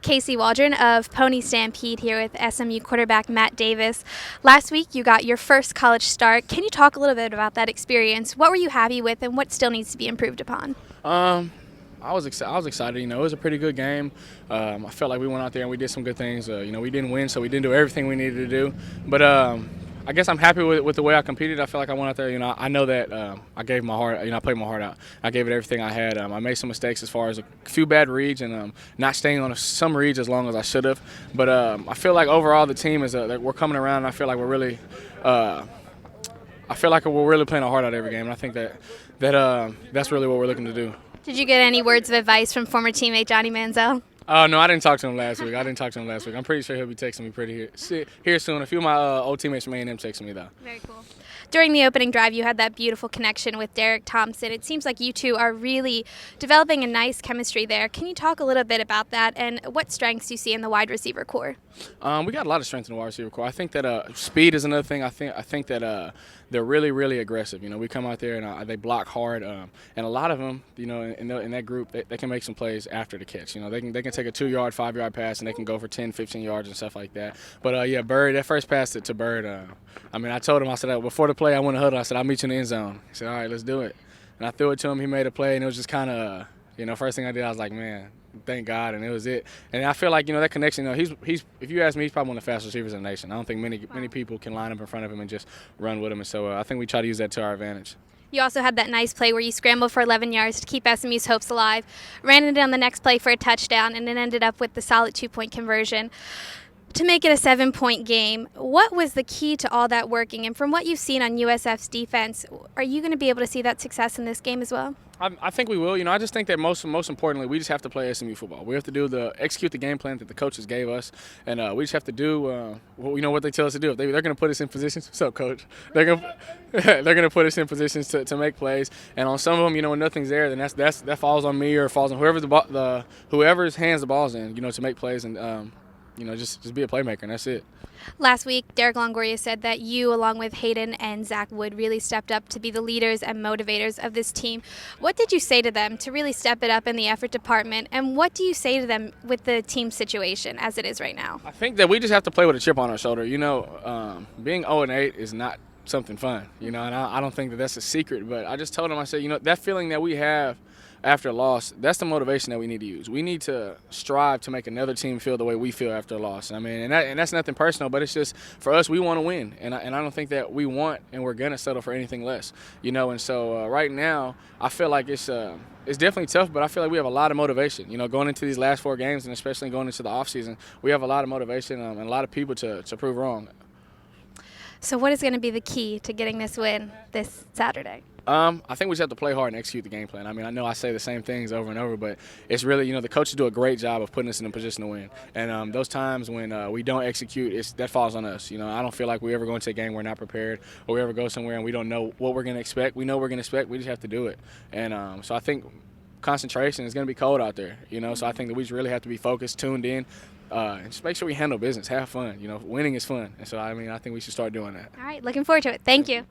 Casey Waldron of Pony Stampede here with SMU quarterback Matt Davis. Last week you got your first college start. Can you talk a little bit about that experience? What were you happy with and what still needs to be improved upon? I was excited. You know, it was a pretty good game. I felt like we went out there and we did some good things. We didn't win, so we didn't do everything we needed to do. But I guess I'm happy with the way I competed. I feel like I went out there. I know that I gave my heart. I played my heart out. I gave it everything I had. I made some mistakes as far as a few bad reads and not staying on some reads as long as I should have. But I feel like overall the team is that we're coming around. And I feel like we're really. I feel like we're really playing our heart out every game. And I think that's really what we're looking to do. Did you get any words of advice from former teammate Johnny Manziel? Oh, no, I didn't talk to him last week. I'm pretty sure he'll be texting me here soon. A few of my old teammates from A&M texting me, though. Very cool. During the opening drive, you had that beautiful connection with Derek Thompson. It seems like you two are really developing a nice chemistry there. Can you talk a little bit about that and what strengths you see in the wide receiver core? We got a lot of strength in the wide receiver core. I think that speed is another thing. I think that they're really, really aggressive. We come out there and they block hard, and a lot of them, in that group, they can make some plays after the catch. They can take a 2-yard, 5-yard pass and they can go for 10, 15 yards and stuff like that. But Bird, that first pass to Bird, I told him, I said before the play, I went to huddle. I said, I'll meet you in the end zone. He said, all right, let's do it. And I threw it to him. He made a play, and it was just kind of, first thing I did, I was like, man, thank God, and it was it. And I feel like that connection. He's if you ask me, he's probably one of the fastest receivers in the nation. I don't think many people can line up in front of him and just run with him. And so I think we try to use that to our advantage. You also had that nice play where you scrambled for 11 yards to keep SMU's hopes alive, ran it on the next play for a touchdown, and then ended up with the solid 2-point conversion to make it a 7-point game. What was the key to all that working? And from what you've seen on USF's defense, are you going to be able to see that success in this game as well? I think we will. I just think that most importantly, we just have to play SMU football. We have to execute the game plan that the coaches gave us, and we just have to do what they tell us to do. They're going to put us in positions. What's up, coach? They're going to put us in positions to make plays, and on some of them, when nothing's there, then that falls on me or falls on whoever's hands the ball's in, to make plays and. Just be a playmaker, and that's it. Last week, Derek Longoria said that you, along with Hayden and Zach Wood, really stepped up to be the leaders and motivators of this team. What did you say to them to really step it up in the effort department, and what do you say to them with the team situation as it is right now? I think that we just have to play with a chip on our shoulder. Being 0-8 is not something fun, and I don't think that that's a secret, but I just told them, I said, that feeling that we have after a loss, that's the motivation that we need to use. We need to strive to make another team feel the way we feel after a loss. And that's nothing personal, but it's just for us, we want to win. And I don't think that we want and we're going to settle for anything less. And so right now, I feel like it's definitely tough, but I feel like we have a lot of motivation. Going into these last 4 games and especially going into the offseason, we have a lot of motivation and a lot of people to prove wrong. So what is going to be the key to getting this win this Saturday? I think we just have to play hard and execute the game plan. I know I say the same things over and over, but it's really, the coaches do a great job of putting us in a position to win. And those times when we don't execute, that falls on us. I don't feel like we ever go into a game we're not prepared, or we ever go somewhere and we don't know what we're going to expect. We know we're going to expect. We just have to do it. And so I think concentration is going to be cold out there. So I think that we just really have to be focused, tuned in, and just make sure we handle business, have fun. Winning is fun. And so, I think we should start doing that. All right, looking forward to it. Thank you.